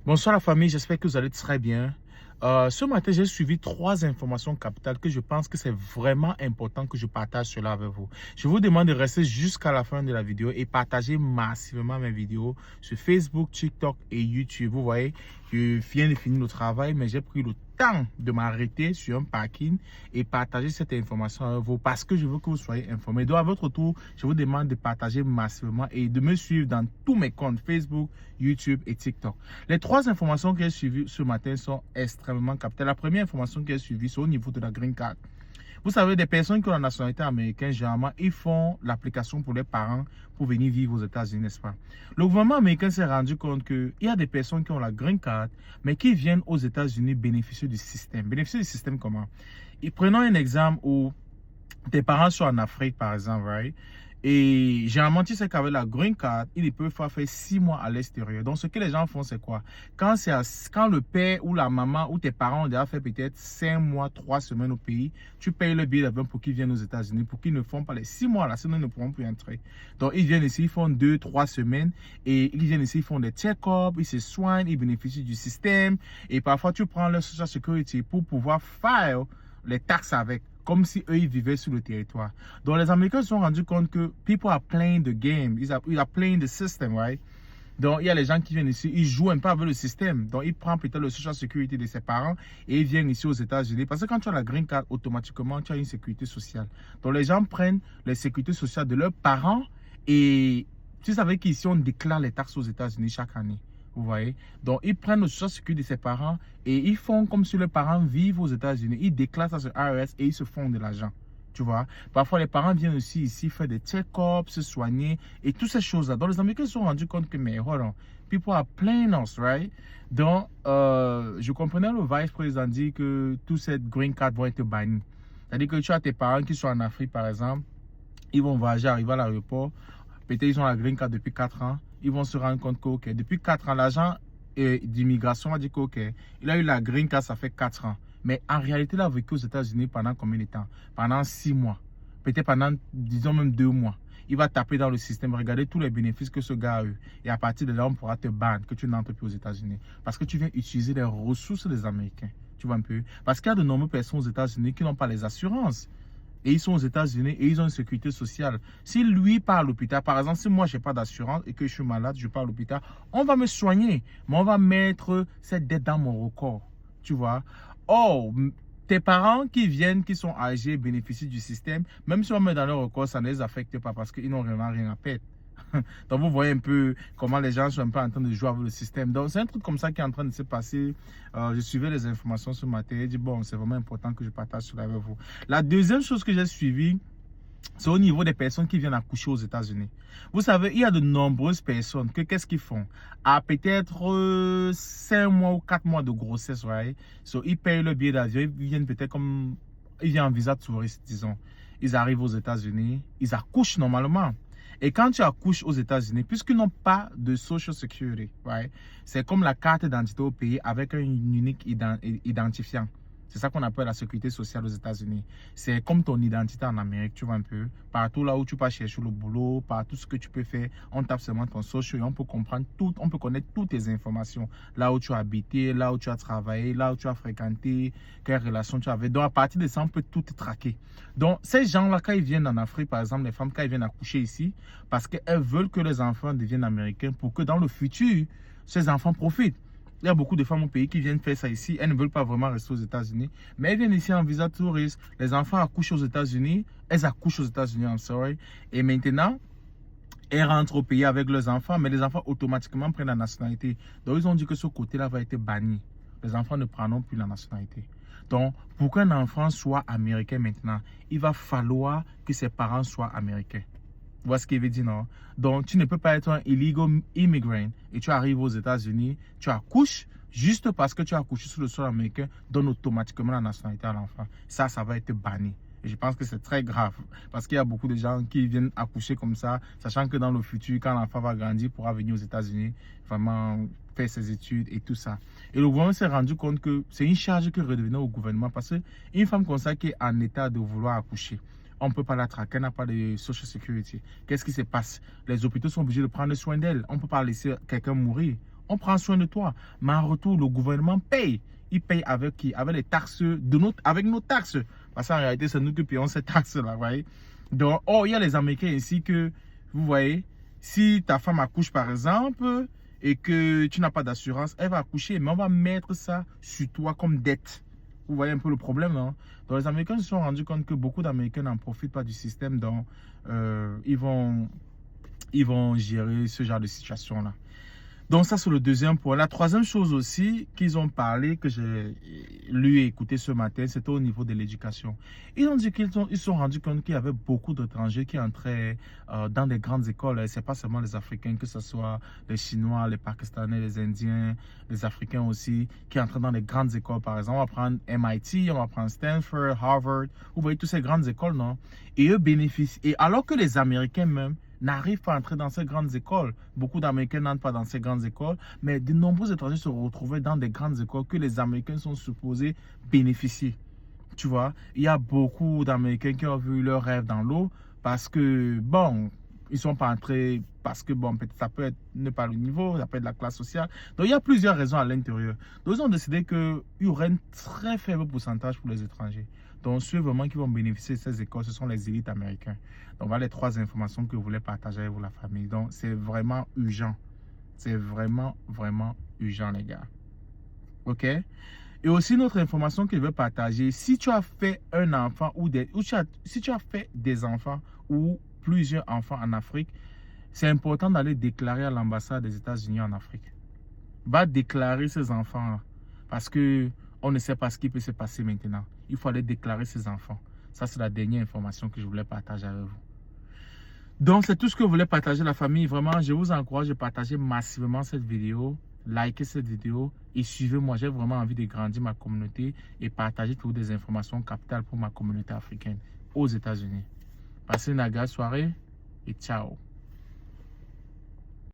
Bonsoir la famille, j'espère que vous allez très bien. Ce matin, j'ai suivi 3 informations capitales que je pense que c'est vraiment important que je partage cela avec vous. Je vous demande de rester jusqu'à la fin de la vidéo et partager massivement mes vidéos sur Facebook, TikTok et YouTube. Vous voyez, je viens de finir le travail, mais j'ai pris le temps de m'arrêter sur un parking et partager cette information avec vous parce que je veux que vous soyez informés. Donc, à votre tour, je vous demande de partager massivement et de me suivre dans tous mes comptes Facebook, YouTube et TikTok. Les 3 informations que j'ai suivies ce matin sont extrêmement capitales. La première information que j'ai suivie, c'est au niveau de la green card. Vous savez, des personnes qui ont la nationalité américaine, généralement, ils font l'application pour les parents pour venir vivre aux États-Unis, n'est-ce pas? Le gouvernement américain s'est rendu compte qu'il y a des personnes qui ont la green card, mais qui viennent aux États-Unis bénéficier du système. Bénéficier du système comment? Et prenons un exemple où tes parents sont en Afrique, par exemple, right? Et généralement, tu sais qu'avec la green card, ils peuvent faire 6 mois à l'extérieur. Donc, ce que les gens font, c'est quoi? Quand le père ou la maman ou tes parents ont déjà fait peut-être 5 mois, 3 semaines au pays, tu payes le billet d'avion pour qu'ils viennent aux États-Unis, pour qu'ils ne font pas les 6 mois là, sinon ils ne pourront plus entrer. Donc, ils viennent ici, ils font 2, 3 semaines et ils viennent ici, ils font des check-ups, ils se soignent, ils bénéficient du système. Et parfois, tu prends leur social security pour pouvoir faire les taxes avec, comme si eux, ils vivaient sur le territoire. Donc, les Américains se sont rendus compte que people are playing the game, ils are playing the system, right? Donc, il y a les gens qui viennent ici, ils jouent un peu avec le système. Donc, ils prennent peut-être le social security de ses parents et ils viennent ici aux États-Unis. Parce que quand tu as la green card, automatiquement, tu as une sécurité sociale. Donc, les gens prennent les sécurités sociales de leurs parents et tu savais qu'ici, on déclare les taxes aux États-Unis chaque année. Vous voyez? Donc, ils prennent le social security de ses parents et ils font comme si leurs parents vivent aux États-Unis. Ils déclarent ça sur IRS et ils se font de l'argent. Tu vois? Parfois, les parents viennent aussi ici faire des check-ups, se soigner et toutes ces choses-là. Donc, les Américains se sont rendus compte que, mais hold on, people are playing us, right? Donc, je comprenais le vice-président dire que toutes ces green cards vont être bannies. C'est-à-dire que tu as tes parents qui sont en Afrique, par exemple, ils vont voyager, arriver à l'aéroport. Peut-être ils ont la green card depuis 4 ans. Ils vont se rendre compte que, ok, depuis 4 ans, l'agent d'immigration a dit que, ok, il a eu la green card, ça fait 4 ans. Mais en réalité, il a vécu aux États-Unis pendant combien de temps? Pendant 6 mois. Peut-être pendant, disons même 2 mois. Il va taper dans le système, regarder tous les bénéfices que ce gars a eu. Et à partir de là, on pourra te ban que tu n'entres plus aux États-Unis. Parce que tu viens utiliser les ressources des Américains. Tu vois un peu? Parce qu'il y a de nombreuses personnes aux États-Unis qui n'ont pas les assurances. Et ils sont aux États-Unis et ils ont une sécurité sociale. Si lui part à l'hôpital, par exemple, si moi je n'ai pas d'assurance et que je suis malade, je pars à l'hôpital, on va me soigner, mais on va mettre cette dette dans mon record. Tu vois? Or, tes parents qui viennent, qui sont âgés, bénéficient du système, même si on met dans leur record, ça ne les affecte pas parce qu'ils n'ont vraiment rien à perdre. Donc, vous voyez un peu comment les gens sont un peu en train de jouer avec le système. Donc, c'est un truc comme ça qui est en train de se passer. Je suivais les informations ce matin et j'ai dit, bon, c'est vraiment important que je partage cela avec vous. La deuxième chose que j'ai suivie, c'est au niveau des personnes qui viennent accoucher aux États-Unis. Vous savez, il y a de nombreuses personnes que qu'est-ce qu'ils font? À peut-être 5 mois ou 4 mois de grossesse, right? So, ils payent le billet d'avion, ils viennent peut-être comme, ils viennent en visa touriste, disons. Ils arrivent aux États-Unis, ils accouchent normalement. Et quand tu accouches aux États-Unis, puisqu'ils n'ont pas de Social Security, right? C'est comme la carte d'identité au pays avec un unique identifiant. C'est ça qu'on appelle la sécurité sociale aux États-Unis. C'est comme ton identité en Amérique, tu vois un peu. Partout là où tu vas chercher le boulot, partout ce que tu peux faire, on tape seulement ton social et on peut comprendre tout, on peut connaître toutes tes informations. Là où tu as habité, là où tu as travaillé, là où tu as fréquenté, quelles relations tu avais. Donc à partir de ça, on peut tout traquer. Donc ces gens-là, quand ils viennent en Afrique, par exemple, les femmes, quand ils viennent accoucher ici, parce qu'elles veulent que les enfants deviennent américains pour que dans le futur, ces enfants profitent. Il y a beaucoup de femmes au pays qui viennent faire ça ici. Elles ne veulent pas vraiment rester aux États-Unis. Mais elles viennent ici en visa touriste. Les enfants accouchent aux États-Unis. Elles accouchent aux États-Unis, I'm sorry. Et maintenant, elles rentrent au pays avec leurs enfants. Mais les enfants automatiquement prennent la nationalité. Donc, ils ont dit que ce côté-là va être banni. Les enfants ne prendront plus la nationalité. Donc, pour qu'un enfant soit américain maintenant, il va falloir que ses parents soient américains. Tu vois ce qu'il veut dire, non? Donc, tu ne peux pas être un illegal immigrant et tu arrives aux États-Unis, tu accouches, juste parce que tu as accouché sur le sol américain, donne automatiquement la nationalité à l'enfant. Ça va être banni. Et je pense que c'est très grave parce qu'il y a beaucoup de gens qui viennent accoucher comme ça, sachant que dans le futur, quand l'enfant va grandir, il pourra venir aux États-Unis, vraiment faire ses études et tout ça. Et le gouvernement s'est rendu compte que c'est une charge qui redevenait au gouvernement parce qu'une femme comme ça qui est en état de vouloir accoucher, on ne peut pas la traquer, elle n'a pas de social security. Qu'est-ce qui se passe? Les hôpitaux sont obligés de prendre soin d'elle. On ne peut pas laisser quelqu'un mourir. On prend soin de toi. Mais en retour, le gouvernement paye. Il paye avec qui? Avec les taxes, avec nos taxes. Parce qu'en réalité, c'est nous qui payons ces taxes-là, vous voyez. Donc, oh, il y a les Américains ici que, vous voyez, si ta femme accouche par exemple, et que tu n'as pas d'assurance, elle va accoucher, mais on va mettre ça sur toi comme dette. Vous voyez un peu le problème, non? Donc, les Américains se sont rendus compte que beaucoup d'Américains n'en profitent pas du système, donc ils vont gérer ce genre de situation-là. Donc, ça, c'est le deuxième point. La troisième chose aussi qu'ils ont parlé, que j'ai lu et écouté ce matin, c'était au niveau de l'éducation. Ils ont dit qu'ils se sont rendus compte qu'il y avait beaucoup d'étrangers qui entraient dans des grandes écoles. Ce n'est pas seulement les Africains, que ce soit les Chinois, les Pakistanais, les Indiens, les Africains aussi, qui entraient dans les grandes écoles. Par exemple, on va prendre MIT, on va prendre Stanford, Harvard. Vous voyez toutes ces grandes écoles, non? Et eux bénéficient. Et alors que les Américains même n'arrivent pas à entrer dans ces grandes écoles. Beaucoup d'Américains n'entrent pas dans ces grandes écoles, mais de nombreux étrangers se retrouvaient dans des grandes écoles que les Américains sont supposés bénéficier. Tu vois, il y a beaucoup d'Américains qui ont vu leur rêve dans l'eau parce que, bon, ils ne sont pas entrés parce que, bon, peut-être ça peut être ne pas le niveau, ça peut être la classe sociale. Donc, il y a plusieurs raisons à l'intérieur. Donc, ils ont décidé qu'il y aurait un très faible pourcentage pour les étrangers. Donc, ceux vraiment qui vont bénéficier de ces écoles, ce sont les élites américaines. Donc, voilà les trois informations que je voulais partager avec vous, la famille. Donc, c'est vraiment urgent. C'est vraiment, vraiment urgent, les gars. OK? Et aussi, une autre information que je veux partager, si tu as fait un enfant si tu as fait des enfants ou plusieurs enfants en Afrique, c'est important d'aller déclarer à l'ambassade des États-Unis en Afrique. Va déclarer ces enfants-là. Parce que on ne sait pas ce qui peut se passer maintenant. Il faut aller déclarer ses enfants. Ça, c'est la dernière information que je voulais partager avec vous. Donc, c'est tout ce que je voulais partager, la famille. Vraiment, je vous encourage à partager massivement cette vidéo. Likez cette vidéo et suivez-moi. J'ai vraiment envie de grandir ma communauté et partager toutes des informations capitales pour ma communauté africaine aux États-Unis. Passez une agréable soirée et ciao.